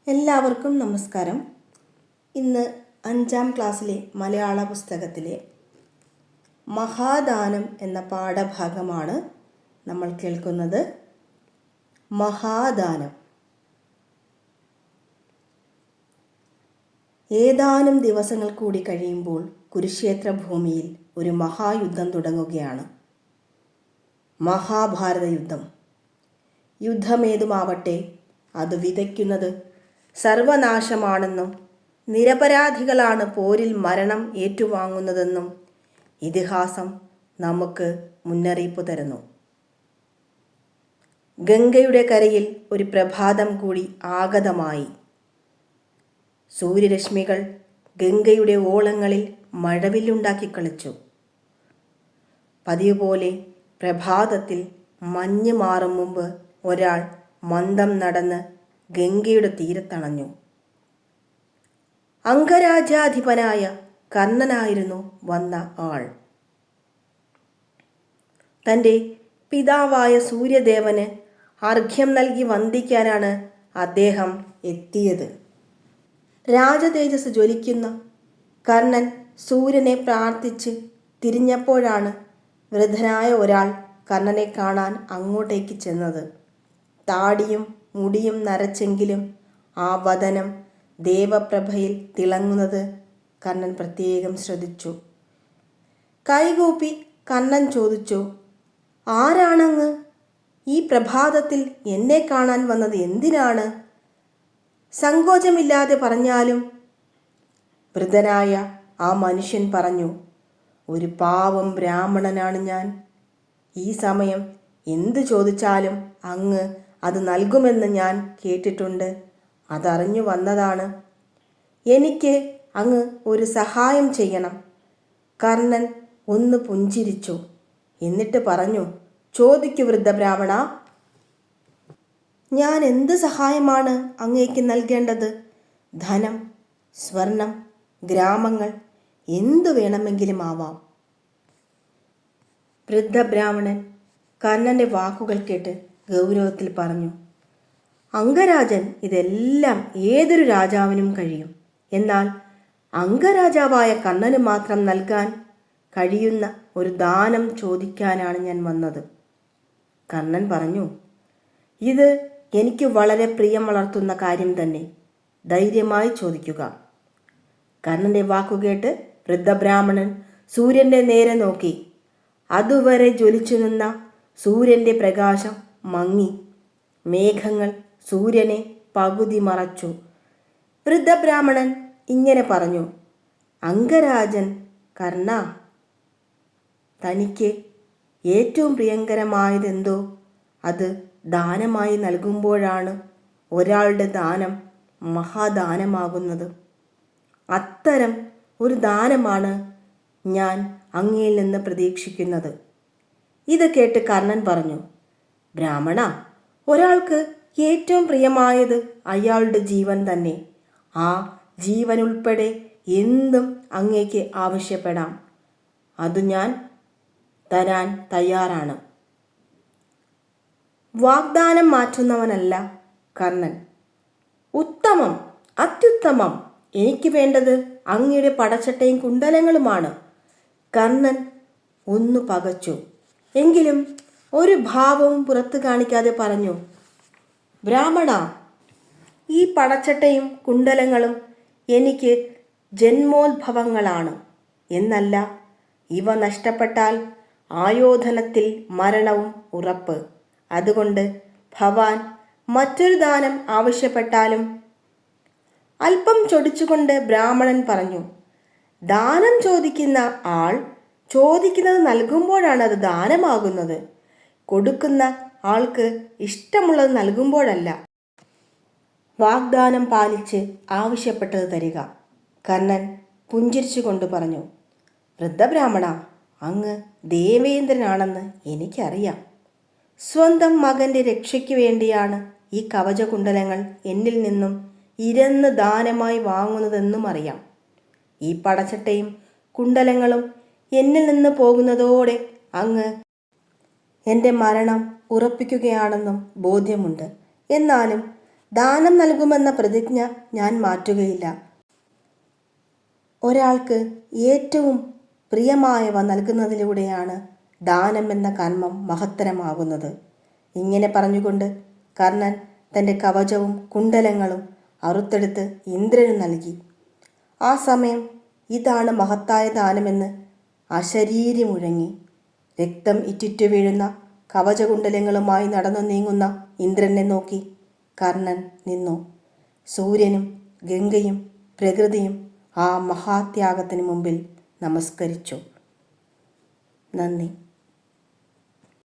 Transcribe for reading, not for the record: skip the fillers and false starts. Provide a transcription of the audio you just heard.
എല്ലാവർക്കും നമസ്കാരം. ഇന്ന് 5ാം ക്ലാസ്സിലെ മലയാള പുസ്തകത്തിലെ മഹാദാനം എന്ന പാഠഭാഗമാണ് നമ്മൾ കേൾക്കുന്നത്. മഹാദാനം. ഏതാനും ദിവസങ്ങൾ കൂടി കഴിയുമ്പോൾ കുരുക്ഷേത്ര ഭൂമിയിൽ ഒരു മഹായുദ്ധം തുടങ്ങുകയാണ്. മഹാഭാരത യുദ്ധം. യുദ്ധമേതുമാവട്ടെ, അത് വിതയ്ക്കുന്നത് സർവനാശമാണെന്നും നിരപരാധികളാണ് പോരിൽ മരണം ഏറ്റുവാങ്ങുന്നതെന്നും ഇതിഹാസം നമുക്ക് മുന്നറിയിപ്പ് തരുന്നു. ഗംഗയുടെ കരയിൽ ഒരു പ്രഭാതം കൂടി ആഗതമായി. സൂര്യരശ്മികൾ ഗംഗയുടെ ഓളങ്ങളിൽ മഴവില്ലുണ്ടാക്കി കളിച്ചു. പതിവ് പോലെ പ്രഭാതത്തിൽ മഞ്ഞ് മാറും മുമ്പ് ഒരാൾ മന്ദം നടന്ന് ഗംഗയുടെ തീരത്തണഞ്ഞു. അംഗരാജ്യാധിപനായ കർണനായിരുന്നു വന്ന ആൾ. തൻ്റെ പിതാവായ സൂര്യദേവന് അർഘ്യം നൽകി വന്ദിക്കാനാണ് അദ്ദേഹം എത്തിയത്. രാജതേജസ് ജ്വലിക്കുന്ന കർണൻ സൂര്യനെ പ്രാർത്ഥിച്ച് തിരിഞ്ഞപ്പോഴാണ് വൃദ്ധനായ ഒരാൾ കർണനെ കാണാൻ അങ്ങോട്ടേക്ക് ചെന്നത്. താടിയും മുടിയും നരച്ചെങ്കിലും ആ വദനം ദേവപ്രഭയിൽ തിളങ്ങുന്നത് കർണൻ പ്രത്യേകം ശ്രദ്ധിച്ചു. കൈകൂപ്പി കർണൻ ചോദിച്ചു, "ആരാണങ്ങ്? ഈ പ്രഭാതത്തിൽ എന്നെ കാണാൻ വന്നത് എന്തിനാണ്? സങ്കോചമില്ലാതെ പറഞ്ഞാലും." വൃദ്ധനായ ആ മനുഷ്യൻ പറഞ്ഞു, "ഒരു പാവം ബ്രാഹ്മണനാണ് ഞാൻ. ഈ സമയം എന്തു ചോദിച്ചാലും അങ്ങ് അത് നൽകുമെന്ന് ഞാൻ കേട്ടിട്ടുണ്ട്. അതറിഞ്ഞു വന്നതാണ്. എനിക്ക് അങ്ങ് ഒരു സഹായം ചെയ്യണം." കർണൻ ഒന്ന് പുഞ്ചിരിച്ചു. എന്നിട്ട് പറഞ്ഞു, "ചോദിക്കൂ വൃദ്ധബ്രാഹ്മണ, ഞാൻ എന്ത് സഹായമാണ് അങ്ങേക്ക് നൽകേണ്ടത്? ധനം, സ്വർണം, ഗ്രാമങ്ങൾ, എന്തു വേണമെങ്കിലും ആവാം." വൃദ്ധബ്രാഹ്മണൻ കർണൻ്റെ വാക്കുകൾ കേട്ട് ഗൗരവത്തിൽ പറഞ്ഞു, "അംഗരാജൻ ഇതെല്ലാം ഏതൊരു രാജാവിനും കഴിയും. എന്നാൽ അംഗരാജാവായ കർണന് മാത്രം നൽകാൻ കഴിയുന്ന ഒരു ദാനം ചോദിക്കാനാണ് ഞാൻ വന്നത്." കർണൻ പറഞ്ഞു, "ഇത് എനിക്ക് വളരെ പ്രിയം വളർത്തുന്ന കാര്യം തന്നെ. ധൈര്യമായി ചോദിക്കുക." കർണൻ്റെ വാക്കുകേട്ട് വൃദ്ധബ്രാഹ്മണൻ സൂര്യൻ്റെ നേരെ നോക്കി. അതുവരെ ജ്വലിച്ചു നിന്ന സൂര്യൻ്റെ പ്രകാശം മങ്ങി. മേഘങ്ങൾ സൂര്യനെ പകുതി മറച്ചു. വൃദ്ധബ്രാഹ്മണൻ ഇങ്ങനെ പറഞ്ഞു, "അംഗരാജൻ കർണ, തനിക്ക് ഏറ്റവും പ്രിയങ്കരമായതെന്തോ അത് ദാനമായി നൽകുമ്പോഴാണ് ഒരാളുടെ ദാനം മഹാദാനമാകുന്നത്. അത്തരം ഒരു ദാനമാണ് ഞാൻ അങ്ങയിൽ നിന്ന് പ്രതീക്ഷിക്കുന്നത്." ഇത് കേട്ട് കർണൻ പറഞ്ഞു, "ബ്രാഹ്മണ, ഒരാൾക്ക് ഏറ്റവും പ്രിയമായത് അയാളുടെ ജീവൻ തന്നെ. ആ ജീവൻ ഉൾപ്പെടെ എന്തും അങ്ങേക്ക് ആവശ്യപ്പെടാം. അത് ഞാൻ തരാൻ തയ്യാറാണ്." വാഗ്ദാനം മാറ്റുന്നവനല്ല കർണൻ. "ഉത്തമം, അത്യുത്തമം. എനിക്ക് വേണ്ടത് അങ്ങയുടെ പടച്ചട്ടയും കുണ്ടലങ്ങളുമാണ്." കർണൻ ഒന്നു പകച്ചു. എങ്കിലും ഒരു ഭാവവും പുറത്തു കാണിക്കാതെ പറഞ്ഞു, "ബ്രാഹ്മണ, ഈ പടച്ചട്ടയും കുണ്ടലങ്ങളും എനിക്ക് ജന്മോത്ഭവങ്ങളാണ്. എന്നല്ല, ഇവ നഷ്ടപ്പെട്ടാൽ ആയോധനത്തിൽ മരണവും ഉറപ്പ്. അതുകൊണ്ട് ഭവാൻ മറ്റൊരു ദാനം ആവശ്യപ്പെട്ടാലും." അല്പം ചൊടിച്ചുകൊണ്ട് ബ്രാഹ്മണൻ പറഞ്ഞു, "ദാനം ചോദിക്കുന്ന ആൾ ചോദിക്കുന്നത് നൽകുമ്പോഴാണ് അത് ദാനമാകുന്നത്. കൊടുക്കുന്ന ആൾക്ക് ഇഷ്ടമുള്ളത് നൽകുമ്പോഴല്ല. വാഗ്ദാനം പാലിച്ച് ആവശ്യപ്പെട്ടത് തരിക." കർണൻ പുഞ്ചിരിച്ചുകൊണ്ട് പറഞ്ഞു, "വൃദ്ധബ്രാഹ്മണ, അങ്ങ് ദേവേന്ദ്രനാണെന്ന് എനിക്കറിയാം. സ്വന്തം മകൻ്റെ രക്ഷയ്ക്ക് വേണ്ടിയാണ് ഈ കവചകുണ്ടലങ്ങൾ എന്നിൽ നിന്നും ഇരന്ന് ദാനമായി വാങ്ങുന്നതെന്നും അറിയാം. ഈ പടച്ചട്ടയും കുണ്ടലങ്ങളും എന്നിൽ നിന്ന് പോകുന്നതോടെ അങ്ങ് എൻ്റെ മരണം ഉറപ്പിക്കുകയാണെന്നും ബോധ്യമുണ്ട്. എന്നാലും ദാനം നൽകുമെന്ന പ്രതിജ്ഞ ഞാൻ മാറ്റുകയില്ല. ഒരാൾക്ക് ഏറ്റവും പ്രിയമായവ നൽകുന്നതിലൂടെയാണ് ദാനം എന്ന കർമ്മം മഹത്തരമാകുന്നത്. ഇങ്ങനെ പറഞ്ഞുകൊണ്ട് കർണൻ തൻ്റെ കവചവും കുണ്ടലങ്ങളും അറുത്തെടുത്ത് ഇന്ദ്രന് നൽകി. ആ സമയം ഇതാണ് മഹത്തായ ദാനമെന്ന് അശരീരി മുഴങ്ങി. രക്തം ഇറ്റിറ്റു വീഴുന്ന കവചകുണ്ടലങ്ങളുമായി നടന്നു നീങ്ങുന്ന ഇന്ദ്രനെ നോക്കി കർണൻ നിന്നു. സൂര്യനും ഗംഗയും പ്രകൃതിയും ആ മഹാത്യാഗത്തിന് മുമ്പിൽ നമസ്കരിച്ചു. നന്ദി.